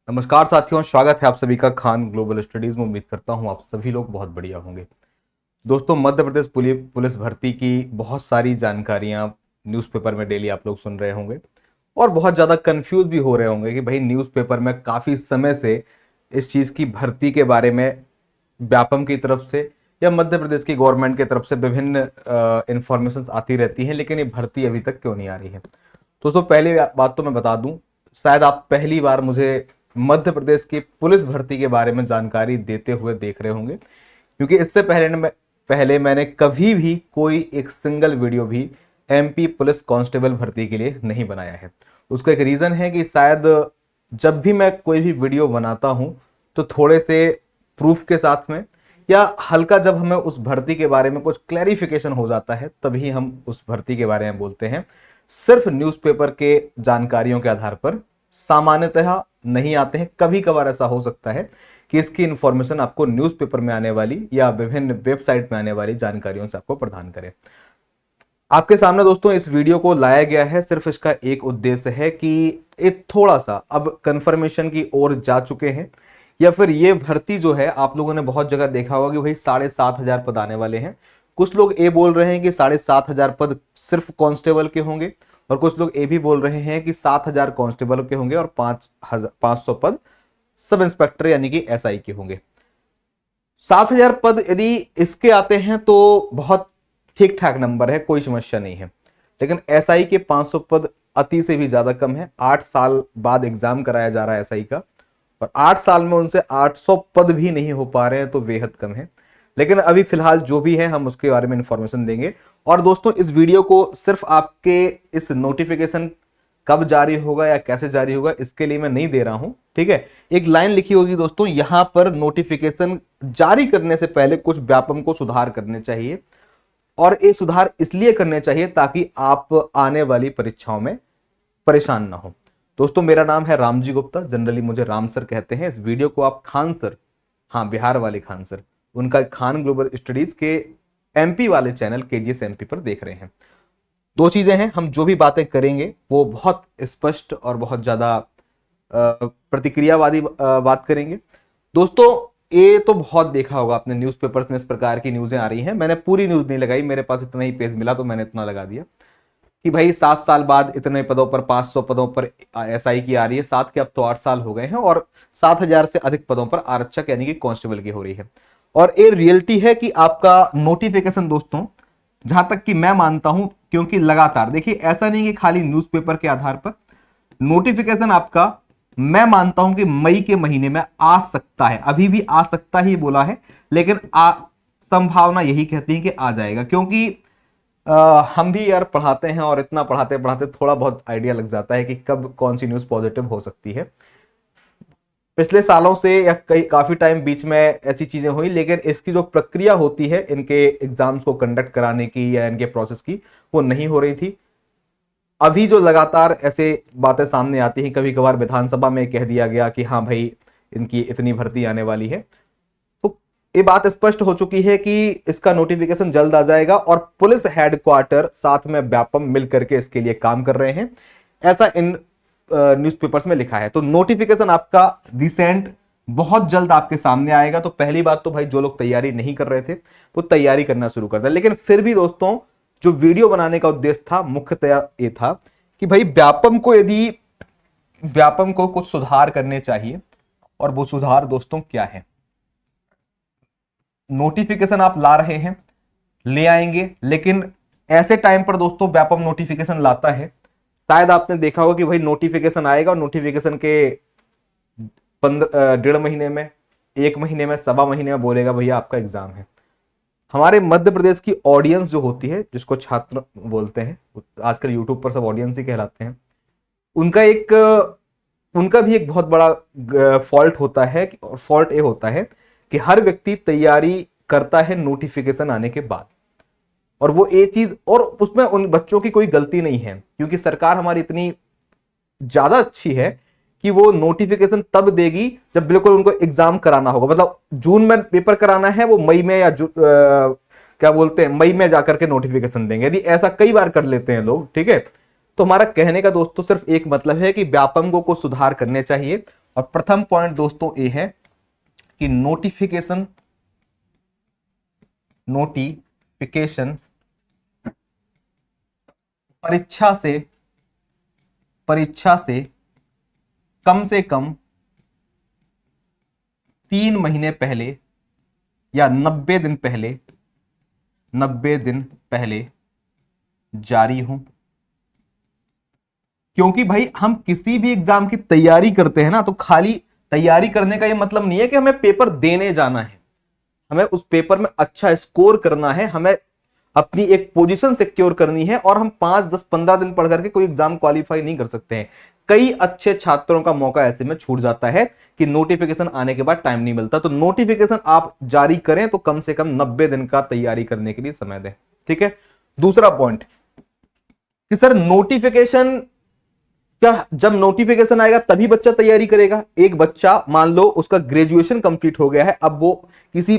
नमस्कार साथियों, स्वागत है आप सभी का खान ग्लोबल स्टडीज में। उम्मीद करता हूं आप सभी लोग बहुत बढ़िया होंगे। दोस्तों, मध्य प्रदेश पुलिस भर्ती की बहुत सारी जानकारियां न्यूज़पेपर में डेली आप लोग सुन रहे होंगे और बहुत ज़्यादा कंफ्यूज भी हो रहे होंगे कि भाई न्यूज़पेपर में काफ़ी समय से इस चीज़ की भर्ती के बारे में व्यापम की तरफ से या मध्य प्रदेश की गवर्नमेंट की तरफ से विभिन्न इंफॉर्मेशन आती रहती हैं, लेकिन ये भर्ती अभी तक क्यों नहीं आ रही है। दोस्तों, पहली बात तो मैं बता दूं, शायद आप पहली बार मुझे मध्य प्रदेश की पुलिस भर्ती के बारे में जानकारी देते हुए देख रहे होंगे, क्योंकि इससे पहले मैंने कभी भी कोई एक सिंगल वीडियो भी एमपी पुलिस कांस्टेबल भर्ती के लिए नहीं बनाया है। उसका एक रीज़न है कि शायद जब भी मैं कोई भी वीडियो बनाता हूं तो थोड़े से प्रूफ के साथ में या हल्का जब हमें उस भर्ती के बारे में कुछ क्लैरिफिकेशन हो जाता है तभी हम उस भर्ती के बारे में बोलते हैं। सिर्फ न्यूज़पेपर के जानकारियों के आधार पर सामान्यतः नहीं आते हैं। कभी कभार ऐसा हो सकता है कि इसकी इंफॉर्मेशन आपको न्यूज़पेपर में आने वाली या विभिन्न वेबसाइट में आने वाली जानकारियों से आपको प्रदान करें। आपके सामने दोस्तों इस वीडियो को लाया गया है, सिर्फ इसका एक उद्देश्य है कि एक थोड़ा सा अब कंफर्मेशन की ओर जा चुके हैं या फिर ये भर्ती जो है, आप लोगों ने बहुत जगह देखा होगा कि भाई 7,500 पद आने वाले हैं। कुछ लोग ये बोल रहे हैं कि 7,500 पद सिर्फ कांस्टेबल के होंगे और कुछ लोग ये भी बोल रहे हैं कि 7,000 कांस्टेबल के होंगे और 500 पद सब इंस्पेक्टर यानी कि एसआई के होंगे। 7,000 पद यदि इसके आते हैं तो बहुत ठीक ठाक नंबर है, कोई समस्या नहीं है। लेकिन एसआई के 500 पद अति से भी ज्यादा कम है। 8 साल बाद एग्जाम कराया जा रहा है एसआई का और 8 साल में उनसे 800 पद भी नहीं हो पा रहे हैं, तो बेहद कम है। लेकिन अभी फिलहाल जो भी है हम उसके बारे में इंफॉर्मेशन देंगे। और दोस्तों, इस वीडियो को सिर्फ आपके इस नोटिफिकेशन कब जारी होगा या कैसे जारी होगा इसके लिए मैं नहीं दे रहा हूं, ठीक है। एक लाइन लिखी होगी दोस्तों, यहां पर नोटिफिकेशन जारी करने से पहले कुछ व्यापम को सुधार करने चाहिए और ये सुधार इसलिए करने चाहिए ताकि आप आने वाली परीक्षाओं में परेशान ना हो। दोस्तों, मेरा नाम है रामजी गुप्ता, जनरली मुझे राम सर कहते हैं। इस वीडियो को आप खान सर, हाँ बिहार वाले खान सर, उनका खान ग्लोबल स्टडीज के एमपी वाले चैनल केजीएस एमपी पर देख रहे हैं। दो चीजें हैं, हम जो भी बातें करेंगे वो बहुत स्पष्ट और बहुत ज्यादा प्रतिक्रियावादी बात करेंगे। दोस्तों, ये तो बहुत देखा होगा आपने, न्यूज़पेपर्स में इस प्रकार की न्यूज़ें आ रही हैं। मैंने पूरी न्यूज़ नहीं लगाई, मेरे पास इतना ही पेज मिला तो मैंने इतना लगा दिया कि भाई 7 साल बाद इतने पदों पर 500 पदों पर एसआई की आ रही है। 7 के अब तो 8 साल हो गए हैं और 7,000 से अधिक पदों पर आरक्षक यानी कि कांस्टेबल की हो रही है। और ये रियलिटी है कि आपका नोटिफिकेशन दोस्तों, जहां तक कि मैं मानता हूं, क्योंकि लगातार देखिए, ऐसा नहीं कि खाली न्यूज़पेपर के आधार पर नोटिफिकेशन आपका, मैं मानता हूं कि मई के महीने में आ सकता है। अभी भी आ सकता ही बोला है, लेकिन संभावना यही कहती है कि आ जाएगा, क्योंकि हम भी यार पढ़ाते हैं और इतना पढ़ाते पढ़ाते थोड़ा बहुत आइडिया लग जाता है कि कब कौन सी न्यूज़ पॉजिटिव हो सकती है। पिछले सालों से या काफी टाइम बीच में ऐसी चीजें हुई, लेकिन इसकी जो प्रक्रिया होती है इनके एग्जाम्स को कंडक्ट कराने की या इनके प्रोसेस की, वो नहीं हो रही थी। अभी जो लगातार ऐसे बातें सामने आती हैं, कभी कभार विधानसभा में कह दिया गया कि हाँ भाई इनकी इतनी भर्ती आने वाली है, तो ये बात स्पष्ट हो चुकी है कि इसका नोटिफिकेशन जल्द आ जाएगा और पुलिस हेडक्वार्टर साथ में व्यापम मिल करके इसके लिए काम कर रहे हैं, ऐसा इन न्यूज़पेपर्स में लिखा है। तो नोटिफिकेशन आपका रिसेंट बहुत जल्द आपके सामने आएगा। तो पहली बात तो भाई, जो लोग तैयारी नहीं कर रहे थे वो तैयारी करना शुरू कर दें। लेकिन फिर भी दोस्तों, जो वीडियो बनाने का उद्देश्य था मुख्यतया ये था कि भाई व्यापम को कुछ सुधार करने चाहिए। और वो सुधार दोस्तों क्या है? नोटिफिकेशन आप ला रहे हैं, ले आएंगे, लेकिन ऐसे टाइम पर दोस्तों व्यापम नोटिफिकेशन लाता है, शायद आपने देखा होगा कि भाई नोटिफिकेशन आएगा और नोटिफिकेशन के 1.5 महीने में, 1 महीने में, सवा महीने में बोलेगा भैया आपका एग्जाम है। हमारे मध्य प्रदेश की ऑडियंस जो होती है, जिसको छात्र बोलते हैं, आजकल यूट्यूब पर सब ऑडियंस ही कहलाते हैं, उनका भी एक बहुत बड़ा फॉल्ट होता है। फॉल्ट ये होता है कि हर व्यक्ति तैयारी करता है नोटिफिकेशन आने के बाद, और वो ये चीज, और उसमें उन बच्चों की कोई गलती नहीं है, क्योंकि सरकार हमारी इतनी ज्यादा अच्छी है कि वो नोटिफिकेशन तब देगी जब बिल्कुल उनको एग्जाम कराना होगा। मतलब जून में पेपर कराना है, वो मई में या क्या बोलते हैं, मई में जाकर के नोटिफिकेशन देंगे। यदि ऐसा कई बार कर लेते हैं लोग, ठीक है, तो हमारा कहने का दोस्तों सिर्फ एक मतलब है कि व्यापमों को सुधार करने चाहिए और प्रथम पॉइंट दोस्तों ये है कि नोटिफिकेशन परीक्षा से कम से कम 3 महीने पहले या 90 दिन पहले जारी हो। क्योंकि भाई हम किसी भी एग्जाम की तैयारी करते हैं ना, तो खाली तैयारी करने का ये मतलब नहीं है कि हमें पेपर देने जाना है, हमें उस पेपर में अच्छा स्कोर करना है, हमें अपनी एक पोजीशन सिक्योर करनी है, और हम 5, 10, 15 दिन पढ़ करके कोई एग्जाम क्वालिफाई नहीं कर सकते हैं। कई अच्छे छात्रों का मौका ऐसे में छूट जाता है कि नोटिफिकेशन आने के बाद टाइम नहीं मिलता। तो नोटिफिकेशन आप जारी करें तो कम से कम 90 दिन का तैयारी करने के लिए समय दें। ठीक है। दूसरा पॉइंट कि सर नोटिफिकेशन, क्या जब नोटिफिकेशन आएगा तभी बच्चा तैयारी करेगा? एक बच्चा मान लो उसका ग्रेजुएशन कंप्लीट हो गया है, अब वो किसी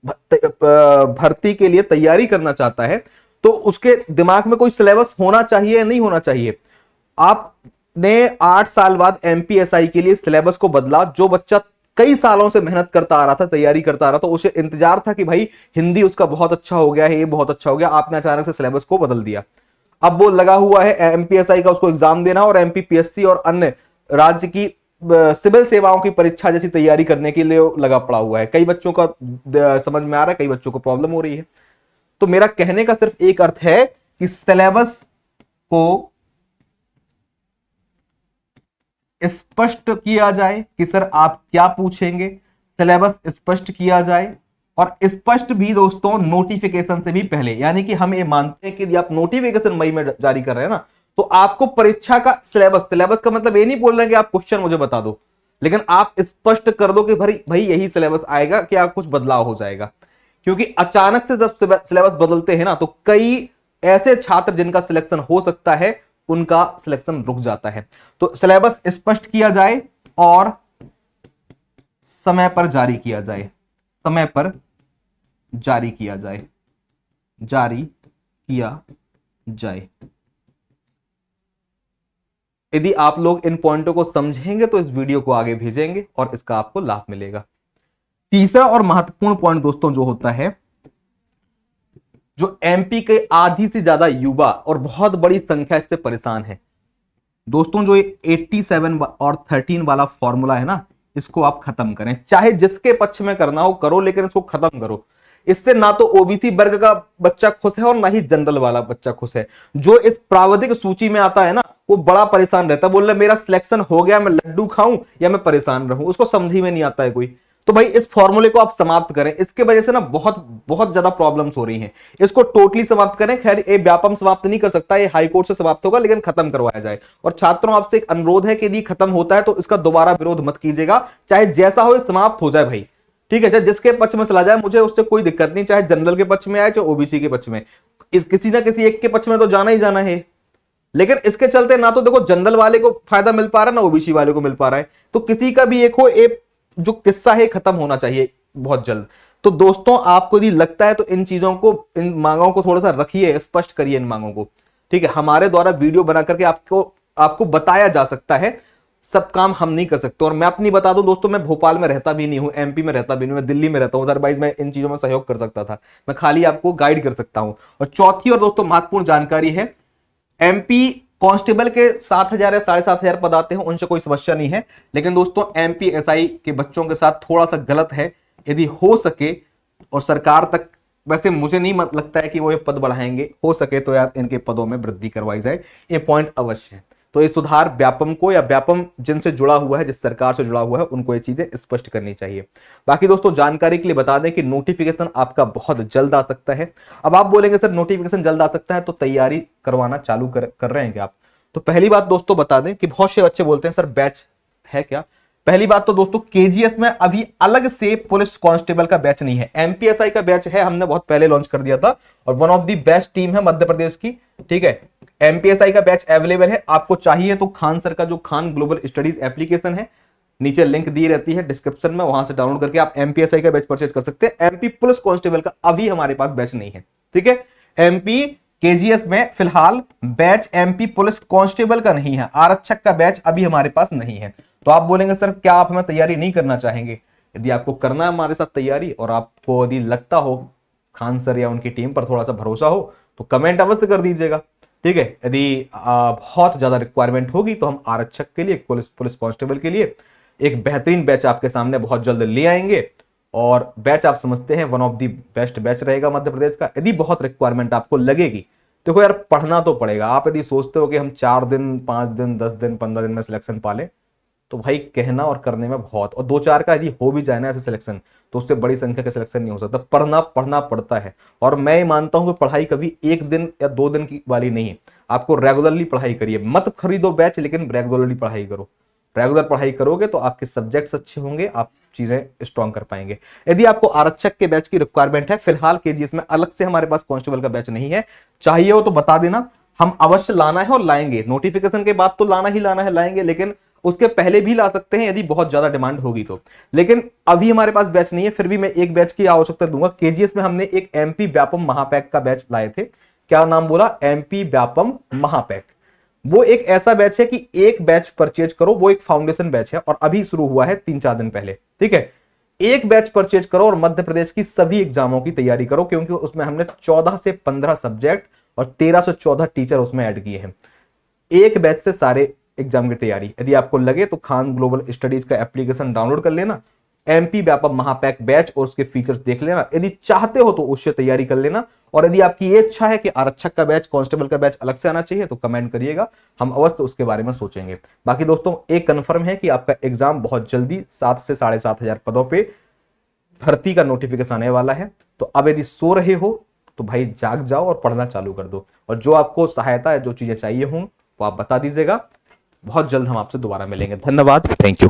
भर्ती के लिए तैयारी करना चाहता है, तो उसके दिमाग में कोई सिलेबस होना चाहिए या नहीं होना चाहिए? आपने 8 साल बाद एमपीएसआई के लिए सिलेबस को बदला। जो बच्चा कई सालों से मेहनत करता आ रहा था, तैयारी करता आ रहा था, उसे इंतजार था कि भाई हिंदी उसका बहुत अच्छा हो गया है, ये बहुत अच्छा हो गया, आपने अचानक से सिलेबस को बदल दिया। अब वो लगा हुआ है एमपीएसआई का उसको एग्जाम देना और एमपीपीएससी और अन्य राज्य की सिविल सेवाओं की परीक्षा जैसी तैयारी करने के लिए लगा पड़ा हुआ है। कई बच्चों का समझ में आ रहा है, कई बच्चों को प्रॉब्लम हो रही है। तो मेरा कहने का सिर्फ एक अर्थ है कि सिलेबस को स्पष्ट किया जाए कि सर आप क्या पूछेंगे, सिलेबस स्पष्ट किया जाए, और स्पष्ट भी दोस्तों नोटिफिकेशन से भी पहले। यानी कि हम ये मानते हैं कि यदि आप नोटिफिकेशन मई में जारी कर रहे हैं ना, तो आपको परीक्षा का सिलेबस का मतलब ये नहीं बोल रहे हैं कि आप क्वेश्चन मुझे बता दो, लेकिन आप स्पष्ट कर दो कि भाई यही सिलेबस आएगा, क्या कुछ बदलाव हो जाएगा। क्योंकि अचानक से जब सिलेबस बदलते हैं ना, तो कई ऐसे छात्र जिनका सिलेक्शन हो सकता है, उनका सिलेक्शन रुक जाता है। तो सिलेबस स्पष्ट किया जाए और समय पर जारी किया जाए, समय पर जारी किया जाए, जारी किया जाए। यदि आप लोग इन पॉइंटों को समझेंगे तो इस वीडियो को आगे भेजेंगे और इसका आपको लाभ मिलेगा। तीसरा और महत्वपूर्ण पॉइंट दोस्तों जो होता है, जो एमपी के आधी से ज्यादा युवा और बहुत बड़ी संख्या इससे परेशान है दोस्तों, जो 87 और 13 वाला फॉर्मूला है ना, इसको आप खत्म करें। चाहे जिसके पक्ष में करना हो करो, लेकिन इसको खत्म करो। इससे ना तो ओबीसी वर्ग का बच्चा खुश है और ना ही जनरल वाला बच्चा खुश है। जो इस प्रावधिक सूची में आता है ना, वो बड़ा परेशान रहता है, बोल रहा मेरा सिलेक्शन हो गया, मैं लड्डू खाऊं या मैं परेशान रहूं, उसको समझ ही में नहीं आता है कोई। तो भाई इस फॉर्मूले को आप समाप्त करें, इसके वजह से ना बहुत बहुत ज्यादा प्रॉब्लम्स हो रही हैं। इसको टोटली समाप्त करें। खैर ये व्यापम समाप्त नहीं कर सकता, ये हाई कोर्ट से समाप्त होगा, लेकिन खत्म करवाया जाए। और छात्रों आपसे एक अनुरोध है कि यदि खत्म होता है तो इसका दोबारा विरोध मत कीजिएगा, चाहे जैसा हो समाप्त हो जाए भाई। ठीक है, चाहे जिसके पक्ष में चला जाए, मुझे उससे कोई दिक्कत नहीं, चाहे जनरल के पक्ष में आए चाहे ओबीसी के पक्ष में, किसी ना किसी एक के पक्ष में तो जाना ही जाना है। लेकिन इसके चलते ना तो देखो जनरल वाले को फायदा मिल पा रहा है, ना ओबीसी वाले को मिल पा रहा है। तो किसी का भी एक हो, एक जो किस्सा है खत्म होना चाहिए बहुत जल्द। तो दोस्तों आपको यदि लगता है तो इन चीजों को, इन मांगों को थोड़ा सा रखिए, स्पष्ट करिए इन मांगों को। ठीक है, हमारे द्वारा वीडियो बना करके आपको बताया जा सकता है, सब काम हम नहीं कर सकते। और मैं अपनी बता दूं दोस्तों, मैं भोपाल में रहता भी नहीं हूं, एमपी में रहता भी नहीं हूं, मैं दिल्ली में रहता हूं, अदरवाइज मैं इन चीजों में सहयोग कर सकता था। मैं खाली आपको गाइड कर सकता हूं। और चौथी और दोस्तों महत्वपूर्ण जानकारी है, एमपी कांस्टेबल के 7,000 या 7,500 पद आते हैं, उनसे कोई समस्या नहीं है। लेकिन दोस्तों एमपीएसआई के बच्चों के साथ थोड़ा सा गलत है। यदि हो सके, और सरकार तक वैसे मुझे नहीं लगता है कि वो ये पद बढ़ाएंगे, हो सके तो यार इनके पदों में वृद्धि करवाई जाए, ये पॉइंट अवश्य है। तो ये सुधार व्यापम को, या व्यापम जिनसे जुड़ा हुआ है, जिस सरकार से जुड़ा हुआ है, उनको ये चीजें स्पष्ट करनी चाहिए। बाकी दोस्तों जानकारी के लिए बता दें कि नोटिफिकेशन आपका बहुत जल्द आ सकता है। अब आप बोलेंगे सर नोटिफिकेशन जल्द आ सकता है तो तैयारी करवाना चालू कर रहे हैं क्या आप? तो पहली बात दोस्तों बता दें कि बहुत से बच्चे बोलते हैं सर बैच है क्या। पहली बात तो दोस्तों केजीएस में अभी अलग से पुलिस कांस्टेबल का बैच नहीं है। एमपीएसआई का बैच है, हमने बहुत पहले लॉन्च कर दिया था, और one of the best team है मध्य प्रदेश की। ठीक है, एमपीएसआई का बैच अवेलेबल है, आपको चाहिए तो खान सर का जो खान ग्लोबल स्टडीज एप्लीकेशन है, नीचे लिंक दी रहती है डिस्क्रिप्शन में, वहां से डाउनलोड करके आप एमपीएसआई का बैच परचेज कर सकते हैं। एमपी पुलिस कांस्टेबल का अभी हमारे पास बैच नहीं है। ठीक है, एमपी केजीएस में फिलहाल बैच एमपी पुलिस कांस्टेबल का नहीं है, आरक्षक का बैच अभी हमारे पास नहीं है। तो आप बोलेंगे सर क्या आप हमें तैयारी नहीं करना चाहेंगे? यदि आपको करना है हमारे साथ तैयारी और आपको यदि लगता हो खान सर या उनकी टीम पर थोड़ा सा भरोसा हो तो कमेंट अवश्य कर दीजिएगा। ठीक है, यदि बहुत ज्यादा रिक्वायरमेंट होगी तो हम आरक्षक के लिए, पुलिस कांस्टेबल के लिए एक बेहतरीन बैच आपके सामने बहुत जल्द ले आएंगे। और बैच आप समझते हैं one of the best batch रहेगा मध्य प्रदेश का। यदि बहुत रिक्वायरमेंट आपको लगेगी, देखो यार पढ़ना तो पड़ेगा। आप यदि सोचते हो कि हम 4 दिन 5 दिन 10 दिन 15 दिन में सिलेक्शन पाले, तो भाई कहना और करने में बहुत, और 2 4 का यदि हो भी जाए ना ऐसे सिलेक्शन, तो उससे बड़ी संख्या का सिलेक्शन नहीं हो सकता। पढ़ना पड़ता है। और मैं ये मानता हूं कि पढ़ाई कभी 1 दिन या 2 दिन की वाली नहीं है। आपको रेगुलरली पढ़ाई करिए, मत खरीदो बैच, लेकिन रेगुलरली पढ़ाई करो। रेगुलर पढ़ाई करोगे तो आपके सब्जेक्ट्स अच्छे होंगे, आप चीजें स्ट्रॉन्ग कर पाएंगे। यदि आपको आरक्षक के बैच की रिक्वायरमेंट है, फिलहाल केजीएस में अलग से हमारे पास कांस्टेबल का बैच नहीं है, चाहिए हो तो बता देना, हम अवश्य लाना है और लाएंगे। नोटिफिकेशन के बाद तो लाना ही लाना है, लाएंगे, लेकिन उसके पहले भी ला सकते हैं यदि बहुत ज्यादा डिमांड होगी तो। लेकिन अभी हमारे पास बैच नहीं है, फिर भी मैं एक बैच की आवश्यकता दूंगा। केजीएस में हमने एक एमपी व्यापम महापैक का बैच लाए थे। क्या नाम बोला? एमपी व्यापम महापैक। वो एक ऐसा बैच है कि एक बैच परचेज करो, वो एक फाउंडेशन बैच है और अभी शुरू हुआ है 3 4 दिन पहले। ठीक है, एक बैच परचेज करो और मध्य प्रदेश की सभी एग्जामों की तैयारी करो, क्योंकि उसमें हमने 14 से 15 सब्जेक्ट और 13 से 14 टीचर उसमें ऐड किए हैं। एक बैच से सारे एग्जाम की तैयारी। यदि आपको लगे तो खान ग्लोबल स्टडीज का एप्लीकेशन डाउनलोड कर लेना, एमपी व्यापम महापैक बैच और उसके फीचर्स देख लेना। यदि चाहते हो तो उससे तैयारी कर लेना। और यदि आपकी ये इच्छा है कि आरक्षक का बैच, कांस्टेबल का बैच अलग से आना चाहिए, तो कमेंट करिएगा, हम अवश्य उसके बारे में सोचेंगे। बाकी दोस्तों एक कंफर्म है कि आपका एग्जाम बहुत जल्दी 7 से 7,500 पदों पे भर्ती का नोटिफिकेशन आने वाला है। तो अब यदि सो रहे हो तो भाई जाग जाओ और पढ़ना चालू कर दो। और जो आपको सहायता है, जो चीजें चाहिए हों, वो आप बता दीजिएगा। बहुत जल्द हम आपसे दोबारा मिलेंगे। धन्यवाद, थैंक यू।